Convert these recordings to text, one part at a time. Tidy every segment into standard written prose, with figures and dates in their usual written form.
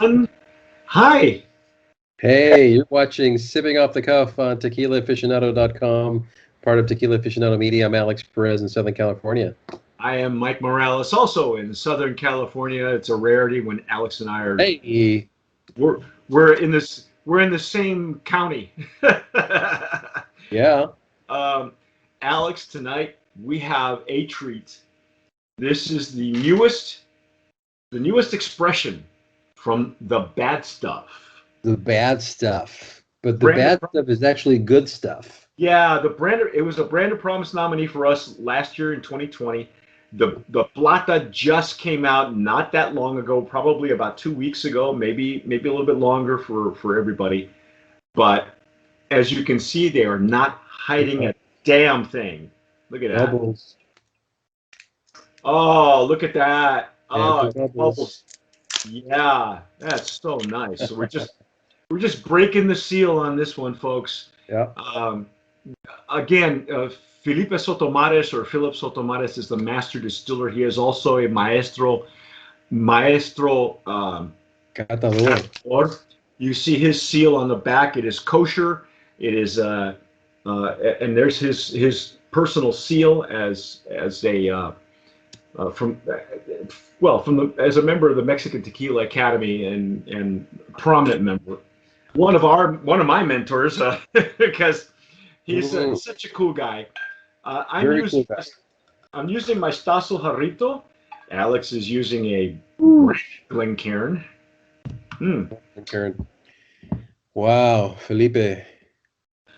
everyone. Hi, Hey, you're watching Sipping Off the Cuff on TequilaAficionado.com, part of Tequila Aficionado Media. I'm Alex Perez in Southern California. I am Mike Morales, also in Southern California. It's a rarity when Alex and I are Hey, we're we're in the same county. yeah, um, Alex, tonight we have a treat. This is the newest expression from the bad stuff. the bad stuff. But the Brandon, bad stuff is actually good stuff. yeah, the Brandon. It was a Brandon Promise nominee for us last year in 2020. The Plata just came out not that long ago, probably about 2 weeks ago, maybe a little bit longer for everybody. But as you can see, they are not hiding a damn thing. Look at that. Bubbles. Oh, look at that. And Oh, the bubbles. bubbles. Yeah, that's so nice. So we're just breaking the seal on this one, folks. Yeah, Um, again, Felipe Sotomares or Philip Sotomares is the master distiller. He is also a maestro catador. or you see his seal on the back. It is kosher. It is and there's his personal seal as a from from the as a member of the Mexican Tequila Academy and prominent member. One of my mentors because he's Mm, such a cool guy. Uh, I'm very using cool guy. I'm using my Stasso Jarrito. Alex is using a Woo. Glencairn. Hmm. And Karen. Wow, Felipe.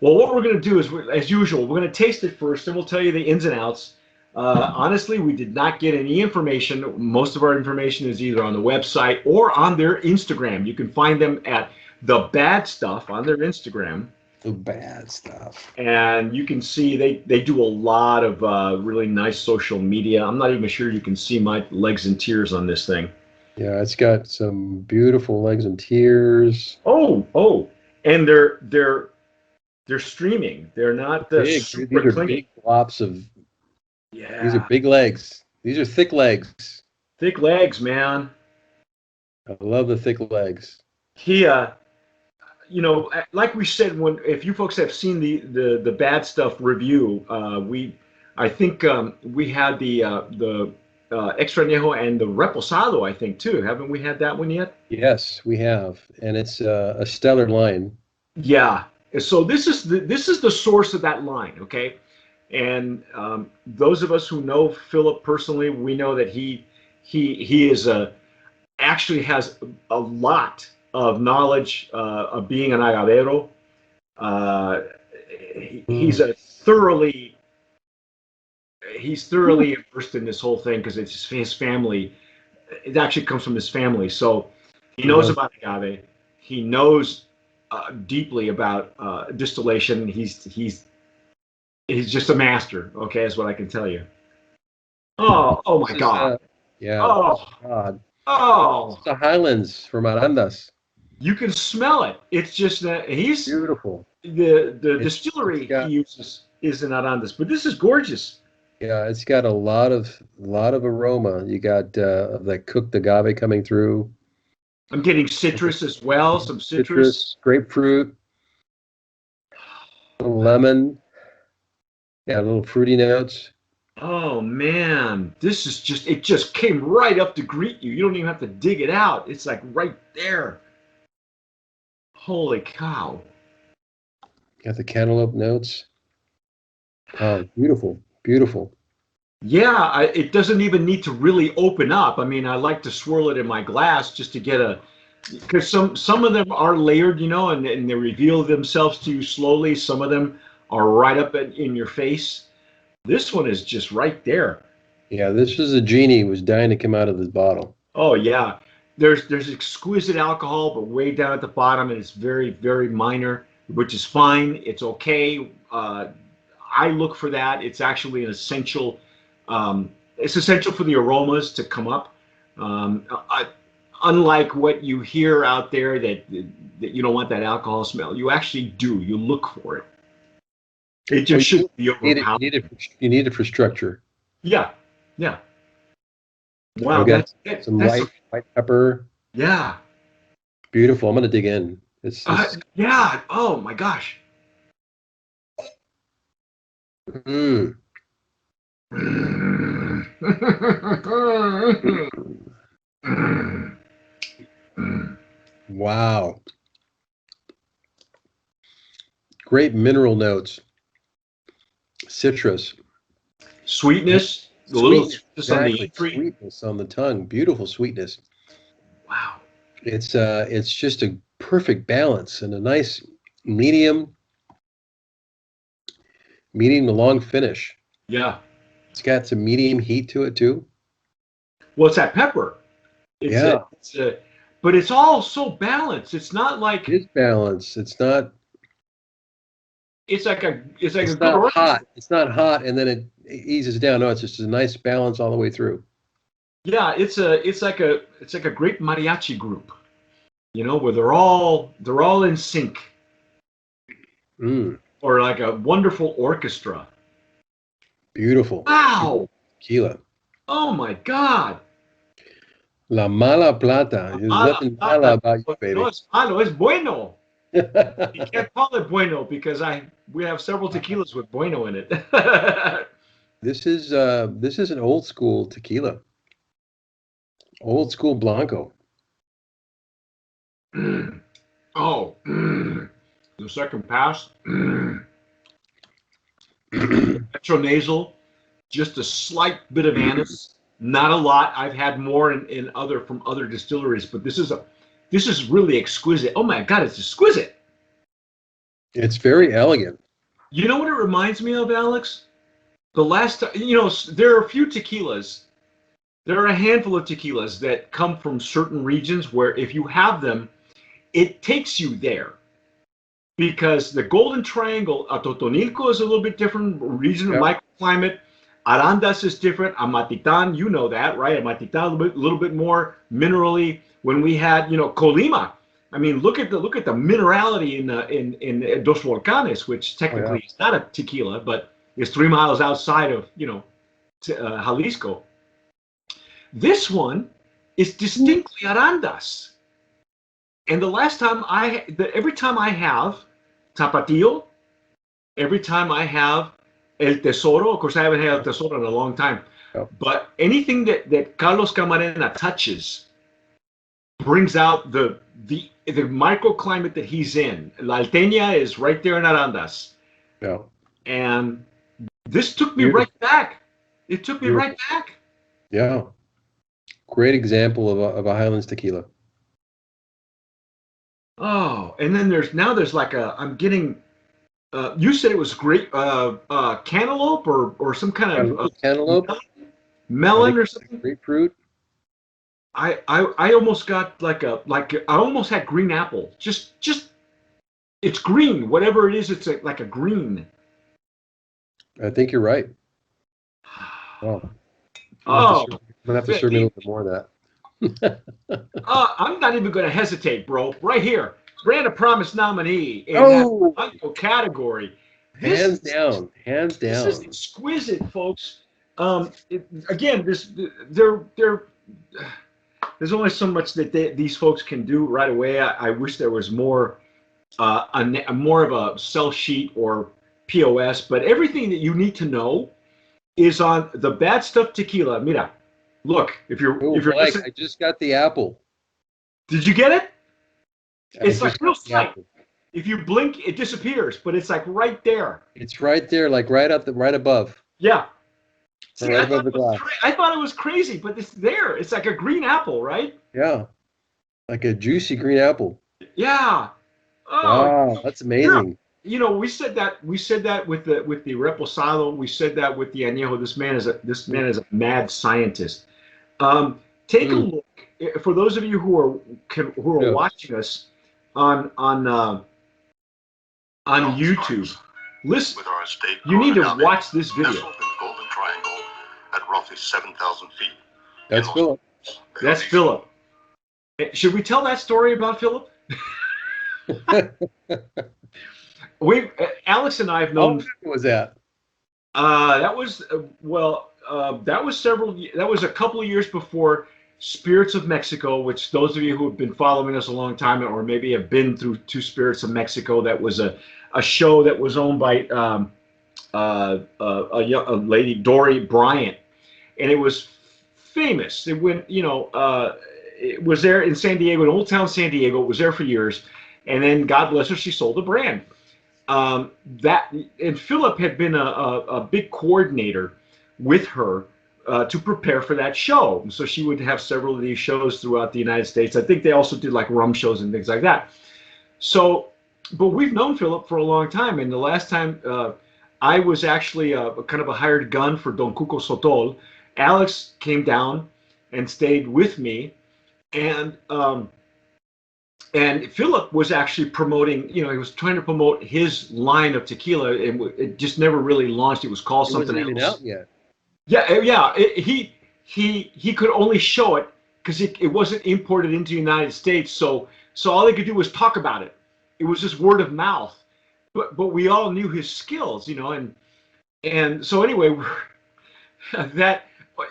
Well, what we're going to do is, as usual, we're going to taste it first, and we'll tell you the ins and outs. Honestly, we did not get any information. Most of our information is either on the website or on their Instagram. You can find them at the Bad Stuff on their Instagram, The bad stuff. and you can see they do a lot of really nice social media. I'm not even sure you can see my legs and tears on this thing. Yeah, it's got some beautiful legs and tears. Oh, and they're streaming. They're not Big, dude. super These are clingy. big flops of. These are Yeah, big legs. These are thick legs. thick legs, man. I love the thick legs. He like we said, when if you folks have seen the bad stuff review, we I think we had the extrañejo and the reposado, I think, too. Haven't we had that one yet? Yes, we have, and it's a stellar line. Yeah. So this is the source of that line, okay? And those of us who know Philip personally, we know that he is a actually has a lot of knowledge of being an agavero. Uh, he's Mm, a thoroughly immersed in this whole thing because it's his family. It actually comes from his family, so he he knows loves about agave. He knows deeply about distillation. He's just a master. Okay, is what I can tell you. Oh my this is God. yeah. Oh, Oh God, oh. it's the Highlands from Arandas. You can smell it. It's just that he's Beautiful. the It's distillery he got uses is in Arandas, but this is gorgeous. yeah, it's got a lot of aroma. You got of that cooked agave coming through. I'm getting citrus as well, some citrus. Citrus, grapefruit, lemon. Yeah, little fruity notes. Oh man, it just came right up to greet you. You don't even have to dig it out. It's like right there. Holy cow. Got the cantaloupe notes. Oh, beautiful, beautiful. Yeah, it doesn't even need to really open up. I mean, I like to swirl it in my glass just to get a because some of them are layered, and they reveal themselves to you slowly. Some of them are right up in your face. This one is just right there. Yeah, this is a genie who was dying to come out of this bottle. Oh yeah, there's exquisite alcohol, but way down at the bottom, and it's very very minor, which is fine. It's okay. I look for that. It's actually an essential. It's essential for the aromas to come up. Unlike what you hear out there that you don't want that alcohol smell, you actually do. You look for it. It Well, just shouldn't be you need it. overpowering. You need it for structure. Yeah, yeah. Wow, I've got that's some white pepper. yeah. Beautiful. I'm gonna dig in. It's Yeah. Oh my gosh. mm, wow. Great mineral notes, citrus, Sweetness, a little sweetness. just on the Exactly. entry. Sweetness on the tongue. Beautiful sweetness. Wow. It's just a perfect balance and a nice medium, medium to long finish. Yeah. It's got some medium heat to it too. Well, it's that pepper. Yeah, But it's all so balanced. It's not it like is balance. it's like a It's good not orchestra. hot. It's not hot and then it eases down. No, it's just a nice balance all the way through. Yeah, it's like a great mariachi group, where they're all in sync, Mm, or like a wonderful orchestra. beautiful. Wow. Beautiful tequila. Oh my God. La mala plata. There's Mala nothing mala plata. about you, No baby. es malo, es bueno. You can't call it bueno because we have several tequilas with bueno in it. This is an old school tequila. Old school Blanco. Oh, the second pass. Retronasal, just a slight bit of anise, not a lot. I've had more in other from other distilleries, but this is really exquisite. Oh my God, it's exquisite. It's very elegant. You know what it reminds me of, Alex? The last time, there are a few tequilas. There are a handful of tequilas that come from certain regions where if you have them, it takes you there. Because the Golden Triangle, Totonilco is a little bit different region of Yeah. microclimate. Arandas is different. Amatitan, you know that, right? Amatitan a little bit more minerally. When we had, Colima, I mean, look at the minerality in Dos Volcanes, which Oh yeah. technically is not a tequila, but is 3 miles outside of Jalisco. This one is distinctly Arandas. And every time I have Tapatio, every time I have El Tesoro, of course I haven't had El Tesoro in a long time, Yeah. but anything that Carlos Camarena touches brings out the microclimate that he's in. La Alteña is right there in Arandas. Yeah. And this took me Beautiful. right back. It took me right Beautiful. back. Yeah. Great example of a Highlands tequila. Oh, and then there's like I'm getting, you said it was great, cantaloupe or some kind A of little cantaloupe. I melon think or it's like something. grapefruit. I almost got I almost had green apple. Just it's green, whatever it is. It's like a green. I think you're right. Oh, Oh, I'm gonna have to serve me a little bit more of that. I'm not even going to hesitate, bro. Right here, brand of promise nominee in that Oh, Blanco category. hands This down, hands this is down. exquisite, folks. Again, there's only so much that these folks can do right away. I wish there was more, more of a sell sheet or POS, but everything that you need to know is on the Bad Stuff Tequila. Mira, look, if you're Oh, if you're Mike, listening, I just got the apple. did you get it? I It's like just real got the slight. apple. If you blink, it disappears, but it's like right there. It's right there, like right above, Yeah. or See, right I above thought the it was glass. I thought it was crazy, but it's there. It's like a green apple, right? Yeah, like a juicy green apple. Yeah. Oh, Wow, that's you're amazing. we said that with the reposado. We said that with the añejo. This man is a mad scientist. Take a Mm, look for those of you who are yeah. watching us on YouTube. Listen, with our estate you need to Coronado, watch this video. nestled in the Golden Triangle at roughly 7,000 feet. That's Philip. That's Philip. Should we tell that story about Philip? Alex and I have How known. long was that? That was a couple of years before Spirits of Mexico, which those of you who have been following us a long time or maybe have been through Two Spirits of Mexico, that was a show that was owned by a lady, Dory Bryant, and it was famous. It went, it was there in San Diego, in Old Town San Diego. It was there for years, and then God bless her, she sold the brand. That and Philip had been a big coordinator with her to prepare for that show. So she would have several of these shows throughout the United States. I think they also did like rum shows and things like that. So, but we've known Philip for a long time, and the last time I was actually kind of a hired gun for Don Cuco Sotol. Alex came down and stayed with me, and Philip was actually promoting, he was trying to promote his line of tequila, and it just never really launched. It was called something else. It wasn't even out yet. Yeah. He could only show it because it wasn't imported into the United States. So all they could do was talk about it. It was just word of mouth. But we all knew his skills, and so anyway, that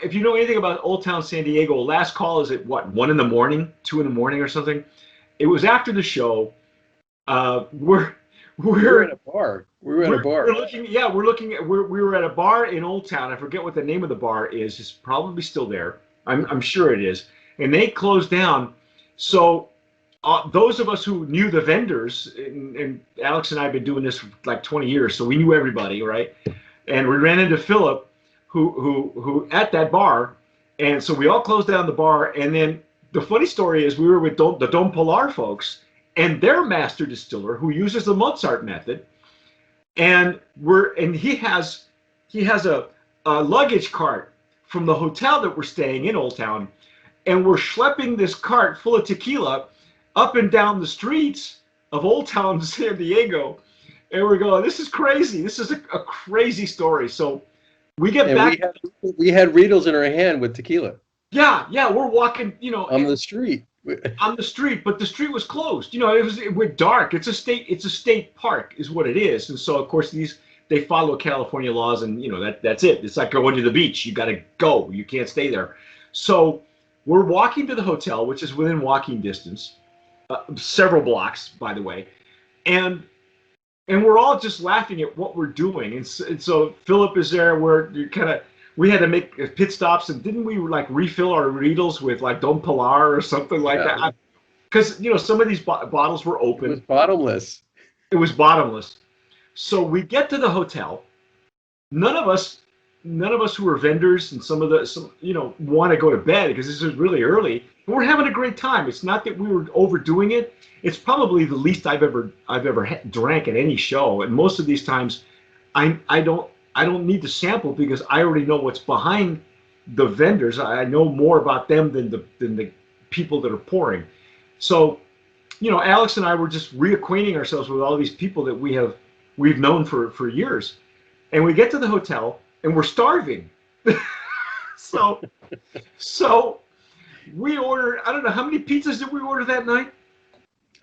if you know anything about Old Town San Diego, last call is at what, 1 a.m, 2 a.m, or something. It was after the show. We're at a bar. We were at a bar in Old Town. I forget what the name of the bar is. It's probably still there. I'm sure it is. And they closed down. So those of us who knew the vendors, and Alex and I have been doing this for like 20 years, so we knew everybody, right? And we ran into Philip, who at that bar, and so we all closed down the bar. And then the funny story is we were with the Dom Pilar folks and their master distiller who uses the Mozart method, and he has a luggage cart from the hotel that we're staying in Old Town, and we're schlepping this cart full of tequila up and down the streets of Old Town San Diego, and we're going, this is crazy. This is a crazy story. So we get back. We had Riedels in our hand with tequila. Yeah, we're walking, on the street. On the street, but the street was closed. It was dark. It's a state park, is what it is. And so, of course, they follow California laws, and that's it. It's like going to the beach. You got to go. You can't stay there. So we're walking to the hotel, which is within walking distance, several blocks, by the way, and we're all just laughing at what we're doing. And so Philip is there. We had to make pit stops, and didn't we like refill our Riedels with like Dom Pilar or something like that? Because some of these bottles were open. It was bottomless. So we get to the hotel. None of us who were vendors, and some want to go to bed because this is really early. But we're having a great time. It's not that we were overdoing it. It's probably the least I've ever drank at any show, and most of these times, I don't need to sample because I already know what's behind the vendors. I know more about them than the people that are pouring. So, Alex and I were just reacquainting ourselves with all these people that we've known for years. And we get to the hotel and we're starving. So we ordered, I don't know, how many pizzas did we order that night?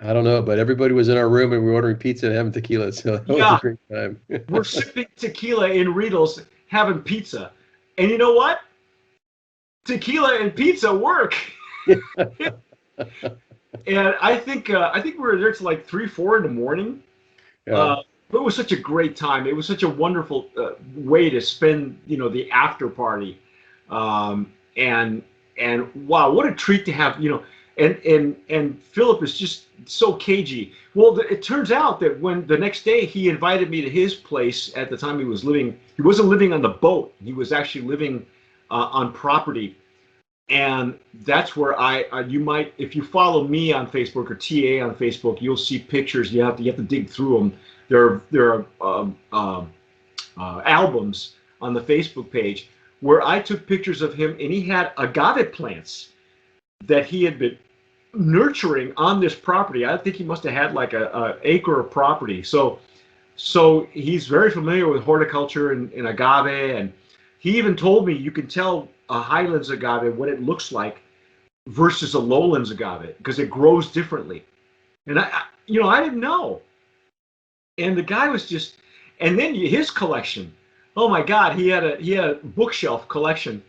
I don't know, but everybody was in our room and we were ordering pizza and having tequila, so that was a great time. We're sipping tequila in Riedels, having pizza. And you know what? Tequila and pizza work. And I think we were there till like 3, 4 in the morning. Yeah. But it was such a great time. It was such a wonderful way to spend, the after party. And wow, what a treat to have, and Philip is just so cagey. Well, it turns out that when the next day he invited me to his place. At the time he wasn't living on the boat. He was actually living on property. And that's where you might, if you follow me on Facebook or TA on Facebook, you'll see pictures. You have to dig through them. There are albums on the Facebook page where I took pictures of him, and he had agave plants that he had been nurturing on this property. I think he must have had like a acre of property. So he's very familiar with horticulture and agave, and he even told me you can tell a highlands agave what it looks like versus a lowlands agave because it grows differently. And I didn't know. And the guy was just, and then his collection. Oh my God, he had a bookshelf collection.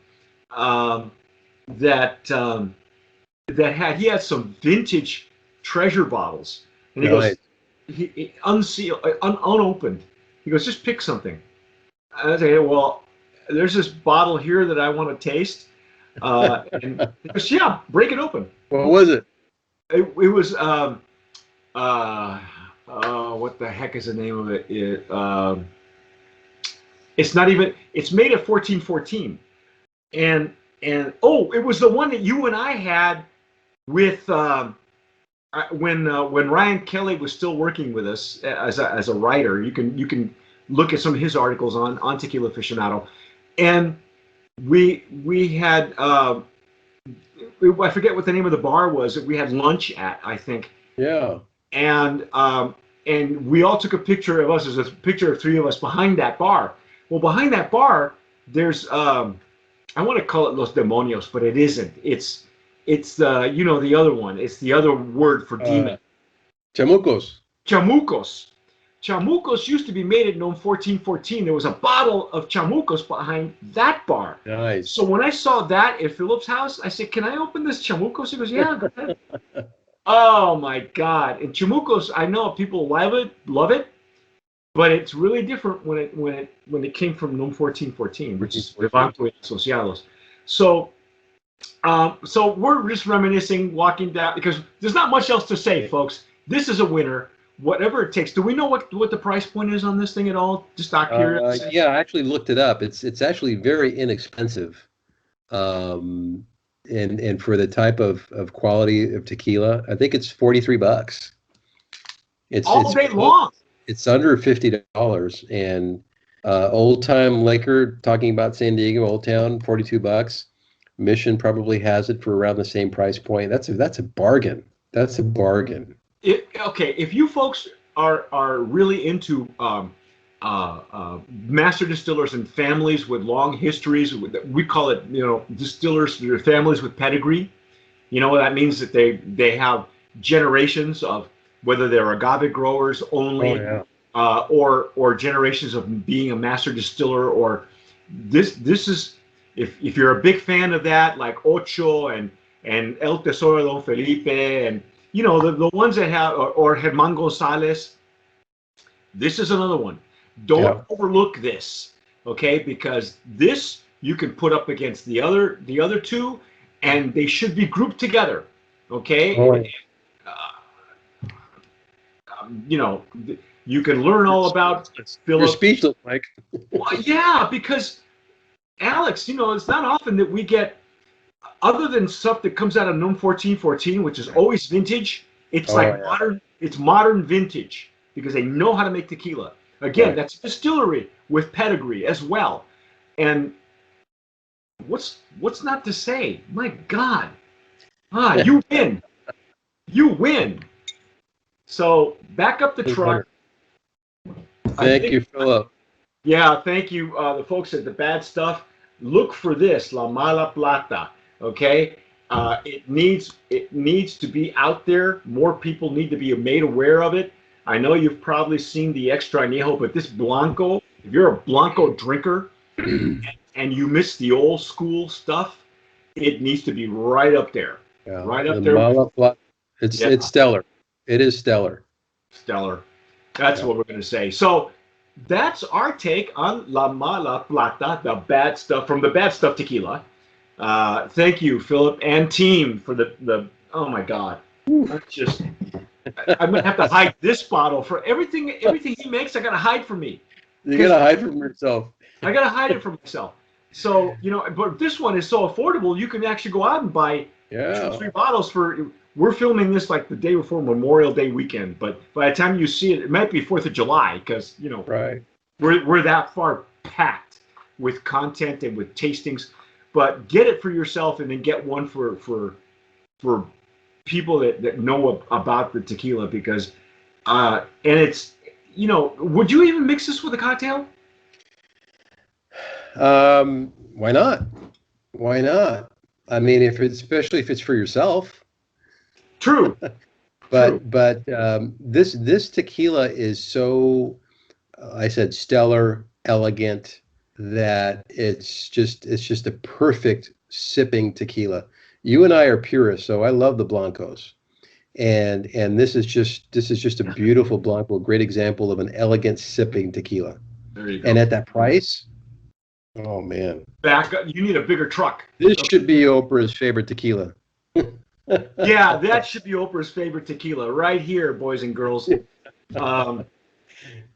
that he had some vintage treasure bottles, and he Nice. goes, unsealed, unopened. He goes, just pick something. I say, well, there's this bottle here that I want to taste, and he goes, yeah, break it open. What was it? It was what the heck is the name of it? It's not even. It's made of 1414, and it was the one that you and I had with when Ryan Kelly was still working with us as a writer. You can look at some of his articles on Tequila Aficionado, and we had I forget what the name of the bar was that we had lunch at, I think. Yeah. And we all took a picture of us. There's a picture of three of us behind that bar. Well, behind that bar, there's I want to call it Los Demonios, but it isn't. It's the the other one. It's the other word for demon. Chamucos. Chamucos. Chamucos used to be made at NOM 1414. There was a bottle of chamucos behind that bar. Nice. So when I saw that at Philip's house, I said, "Can I open this chamucos?" He goes, "Yeah, go ahead." Oh my God! And chamucos, I know people love it, but it's really different when it came from NOM 1414, which is Rebanco Asociados. So we're just reminiscing, walking down, because there's not much else to say, folks. This is a winner, whatever it takes. Do we know what the price point is on this thing at all? Just out here. Yeah, I actually looked it up. It's actually very inexpensive. And for the type of quality of tequila, I think it's $43. All day long. It's under $50, and Old Time Liquor, talking about San Diego, Old Town, $42. Mission probably has it for around the same price point. That's a bargain. That's a bargain. Okay, if you folks are really into master distillers and families with long histories, we call it distillers, their families with pedigree. That means that they have generations of, whether they're agave growers only, or generations of being a master distiller, or this is, if you're a big fan of that, like Ocho and El Tesoro de Don Felipe, and the ones that have, or Germán González, this is another one. Don't overlook this, okay? Because this you can put up against the other two, and they should be grouped together, okay? You can learn all about Philip. You're speechless, Mike. Well, yeah, because Alex, it's not often that we get, other than stuff that comes out of NOM 1414, which is always vintage. It's modern. It's modern vintage because they know how to make tequila. Again, that's a distillery with pedigree as well. And what's not to say? My God, you win. You win. So back up the truck. Thank you, Philip. Yeah, thank you. The folks at The Bad Stuff. Look for this, La Mala Plata. Okay, it needs to be out there. More people need to be made aware of it. I know you've probably seen the Extra Añejo, but this Blanco, if you're a Blanco drinker and you miss the old school stuff, it needs to be right up there. Yeah, right up there. It's stellar. It is stellar. Stellar. That's what we're going to say. So that's our take on La Mala Plata, the bad stuff from the Bad Stuff Tequila. Thank you, Philip and team, for the oh my God. I'm gonna have to hide this bottle for everything he makes. I gotta hide from me. You gotta hide from yourself. I gotta hide it from myself. So but this one is so affordable. You can actually go out and buy 2 or 3 bottles for. We're filming this like the day before Memorial Day weekend, but by the time you see it, it might be 4th of July because we're that far packed with content and with tastings. But get it for yourself, and then get one for people that know about the tequila, because and it's would you even mix this with a cocktail? Why not? Why not? I mean, especially if it's for yourself. True. But this tequila is so, I said, stellar, elegant, that it's just a perfect sipping tequila. You and I are purists, so I love the blancos. And this is just a beautiful blanco, great example of an elegant sipping tequila. There you go. And at that price, oh man, Back up. You need a bigger truck. this should be Oprah's favorite tequila. Yeah, that should be Oprah's favorite tequila right here, boys and girls.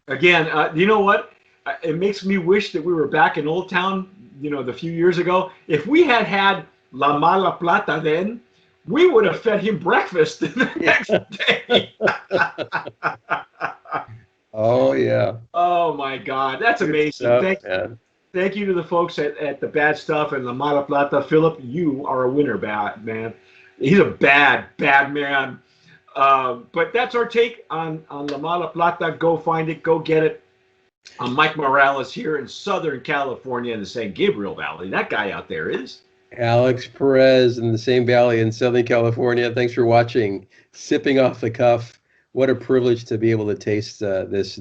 Again, you know what? It makes me wish that we were back in Old Town, the few years ago. If we had had La Mala Plata then, we would have fed him breakfast the next day. Oh yeah. Oh my God, that's amazing. Thank you to the folks at the Bad Stuff and La Mala Plata. Philip, you are a winner, man. He's a bad man. But that's our take on La Mala Plata. Go find it. Go get it. I'm Mike Morales here in Southern California in the San Gabriel Valley. That guy out there is Alex Perez in the same valley in Southern California. Thanks for watching. Sipping off the cuff. What a privilege to be able to taste this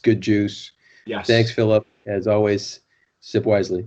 good juice. Yes. Thanks, Philip. As always, sip wisely.